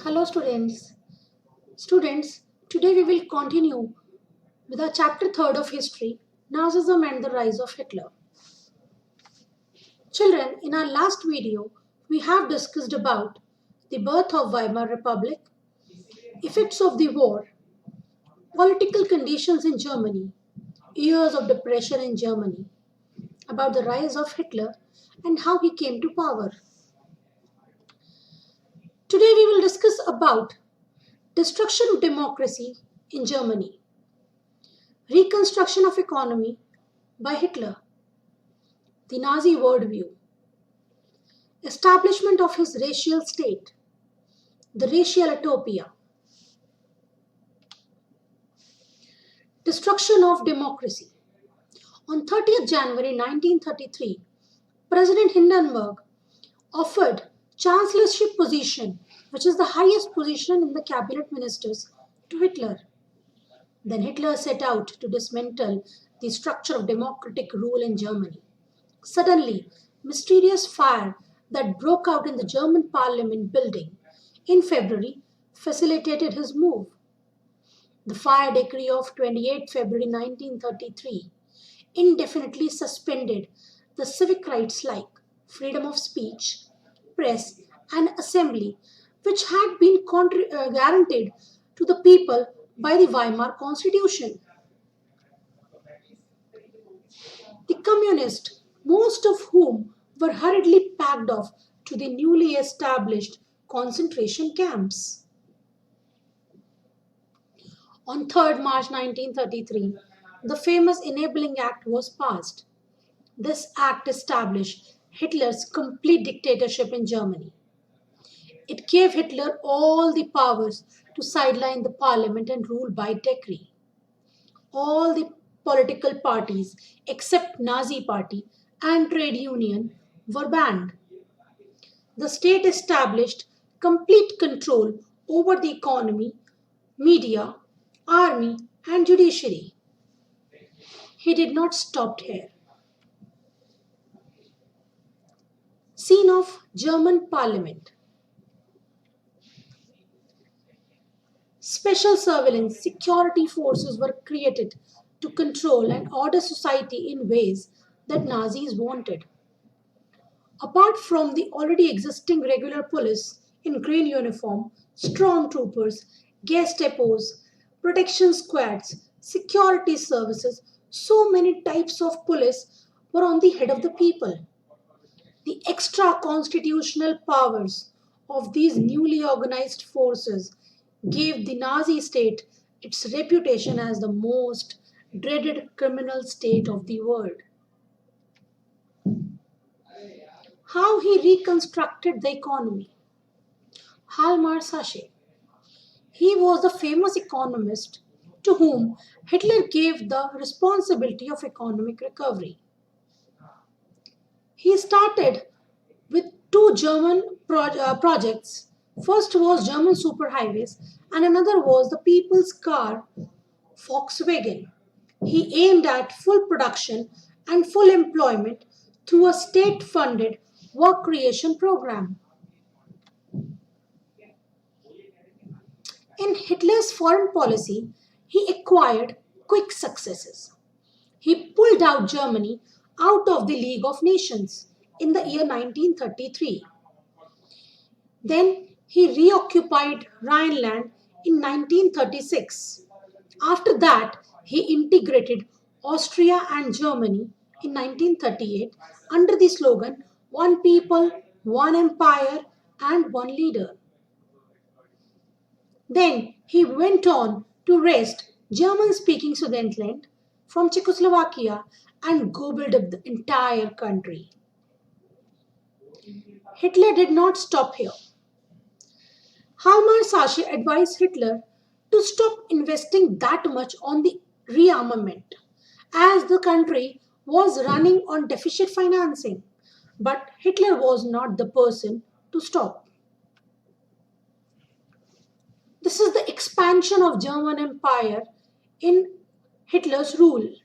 Hello students. Students, today we will continue with our chapter 3rd of history, Nazism and the rise of Hitler. Children, in our last video, we have discussed about the birth of Weimar Republic, effects of the war, political conditions in Germany, years of depression in Germany, about the rise of Hitler and how he came to power. Today we will discuss about destruction of democracy in Germany, reconstruction of economy by Hitler, the Nazi worldview, establishment of his racial state, the racial utopia, destruction of democracy. On 30th January 1933, President Hindenburg offered chancellorship position, which is the highest position in the cabinet ministers, to Hitler. Then Hitler set out to dismantle the structure of democratic rule in Germany. Suddenly, mysterious fire that broke out in the German parliament building in February facilitated his move. The fire decree of 28 February 1933 indefinitely suspended the civic rights like freedom of speech, press, and assembly, which had been guaranteed to the people by the Weimar Constitution. The communists, most of whom were hurriedly packed off to the newly established concentration camps. On 3rd March 1933, the famous Enabling Act was passed. This act established Hitler's complete dictatorship in Germany. It gave Hitler all the powers to sideline the parliament and rule by decree. All the political parties except Nazi party and trade union were banned. The state established complete control over the economy, media, army, and judiciary. He did not stop here. Scene of German Parliament. Special surveillance security forces were created to control and order society in ways that Nazis wanted. Apart from the already existing regular police in green uniform, stormtroopers, Gestapos, protection squads, security services, so many types of police were on the head of the people. The extra constitutional powers of these newly organized forces gave the Nazi state its reputation as the most dreaded criminal state of the world. How he reconstructed the economy. Halmar Sachet. He was the famous economist to whom Hitler gave the responsibility of economic recovery. He started with two German projects. First was German superhighways, and another was the people's car, Volkswagen. He aimed at full production and full employment through a state funded work creation program. In Hitler's foreign policy, he acquired quick successes. He pulled out Germany out of the League of Nations in the year 1933. Then he reoccupied Rhineland in 1936. After that, he integrated Austria and Germany in 1938 under the slogan One People, One Empire, and One Leader. Then he went on to wrest German speaking Sudetenland from Czechoslovakia and gobbled up the entire country. Hitler did not stop here. Halmar Sachet advised Hitler to stop investing that much on the rearmament as the country was running on deficit financing. But Hitler was not the person to stop. This is the expansion of German Empire in Hitler's rule.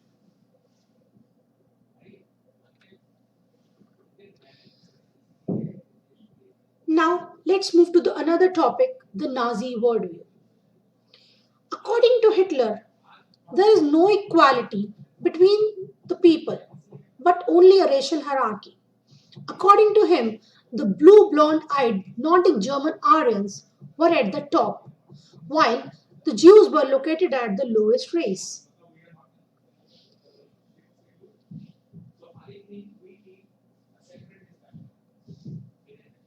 Now let's move to the another topic, the Nazi worldview. According to Hitler, there is no equality between the people, but only a racial hierarchy. According to him, the blue blonde eyed Nordic German Aryans were at the top, while the Jews were located at the lowest race.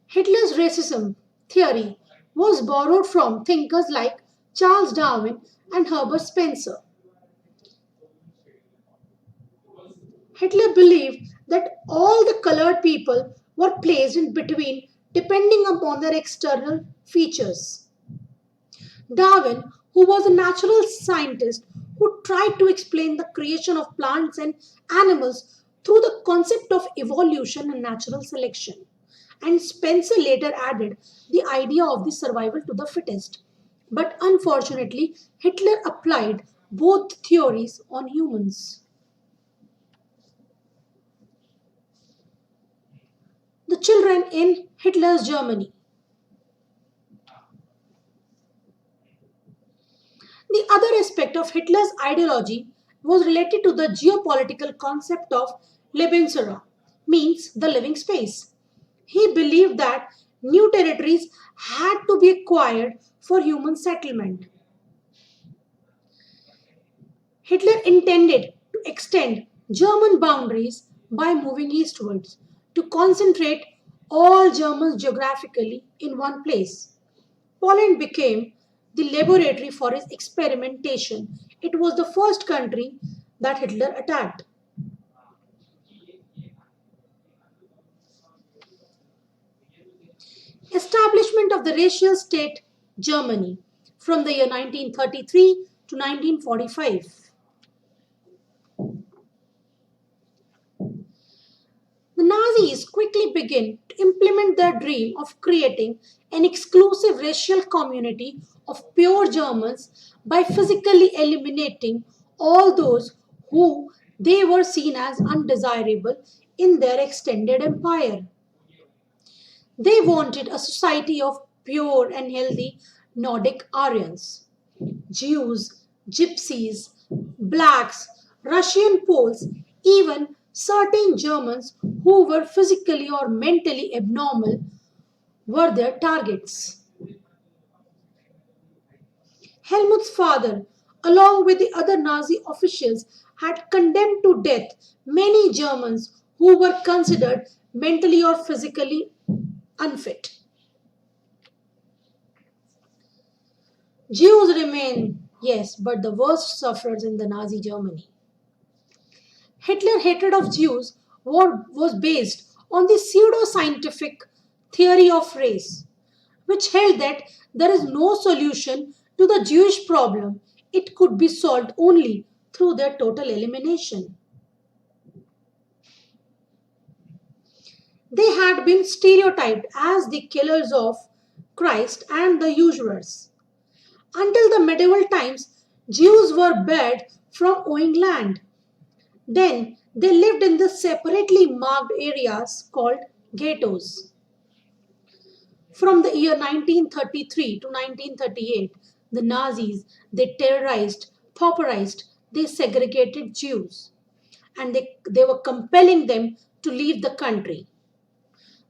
Hitler's racism theory was borrowed from thinkers like Charles Darwin and Herbert Spencer. Hitler believed that all the colored people were placed in between depending upon their external features. Darwin, who was a natural scientist who tried to explain the creation of plants and animals through the concept of evolution and natural selection. And Spencer later added the idea of the survival to the fittest. But unfortunately, Hitler applied both theories on humans. The children in Hitler's Germany. The other aspect of Hitler's ideology was related to the geopolitical concept of lebensura, means the living space. He believed that new territories had to be acquired for human settlement. Hitler intended to extend German boundaries by moving eastwards to concentrate all Germans geographically in one place. Poland became the laboratory for his experimentation. It was the first country that Hitler attacked. Establishment of the racial state Germany from the year 1933 to 1945. The Nazis quickly began to implement their dream of creating an exclusive racial community of pure Germans by physically eliminating all those who they were seen as undesirable in their extended empire. They wanted a society of pure and healthy Nordic Aryans, Jews, Gypsies, blacks, Russian Poles, even certain Germans who were physically or mentally abnormal were their targets. Helmut's father, along with the other Nazi officials, had condemned to death many Germans who were considered mentally or physically unfit. Jews remain, yes, but the worst sufferers in the Nazi Germany. Hitler's hatred of Jews was based on the pseudo-scientific theory of race, which held that there is no solution to the Jewish problem. It could be solved only through their total elimination. They had been stereotyped as the killers of Christ and the usurers. Until the medieval times, Jews were barred from owning land. Then they lived in the separately marked areas called ghettos. From the year 1933 to 1938, the Nazis they terrorized, pauperized, they segregated Jews and they were compelling them to leave the country.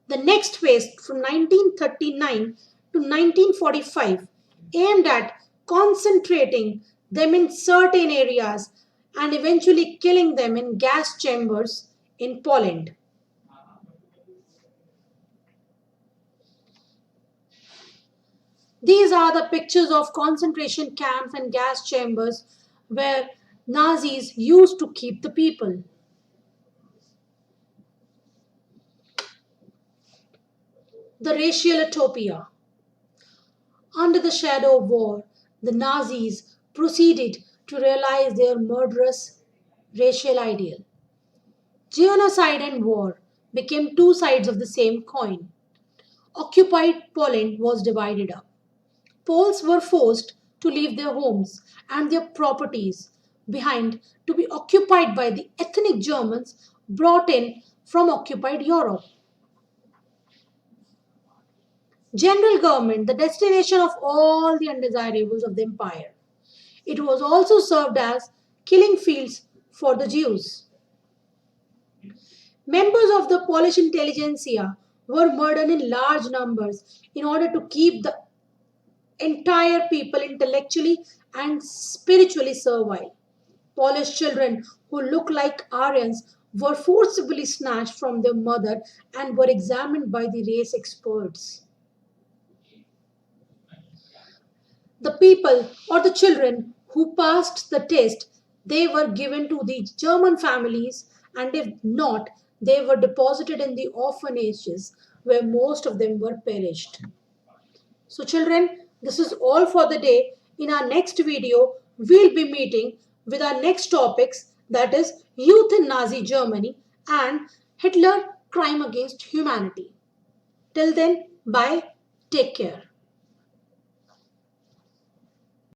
The next phase from 1939 to 1945 aimed at concentrating them in certain areas and eventually killing them in gas chambers in Poland. These are the pictures of concentration camps and gas chambers where Nazis used to keep the people. The racial utopia. Under the shadow of war, the Nazis proceeded to realize their murderous racial ideal. Genocide and war became two sides of the same coin. Occupied Poland was divided up. Poles were forced to leave their homes and their properties behind to be occupied by the ethnic Germans brought in from occupied Europe. General government, the destination of all the undesirables of the empire. It was also served as killing fields for the Jews. Members of the Polish intelligentsia were murdered in large numbers in order to keep the entire people intellectually and spiritually servile. Polish children who looked like Aryans were forcibly snatched from their mother and were examined by the race experts. The people or the children who passed the test, they were given to the German families, and if not, they were deposited in the orphanages where most of them were perished. So children, this is all for the day. In our next video, we'll be meeting with our next topics, that is youth in Nazi Germany and Hitler crime against humanity. Till then, bye, take care.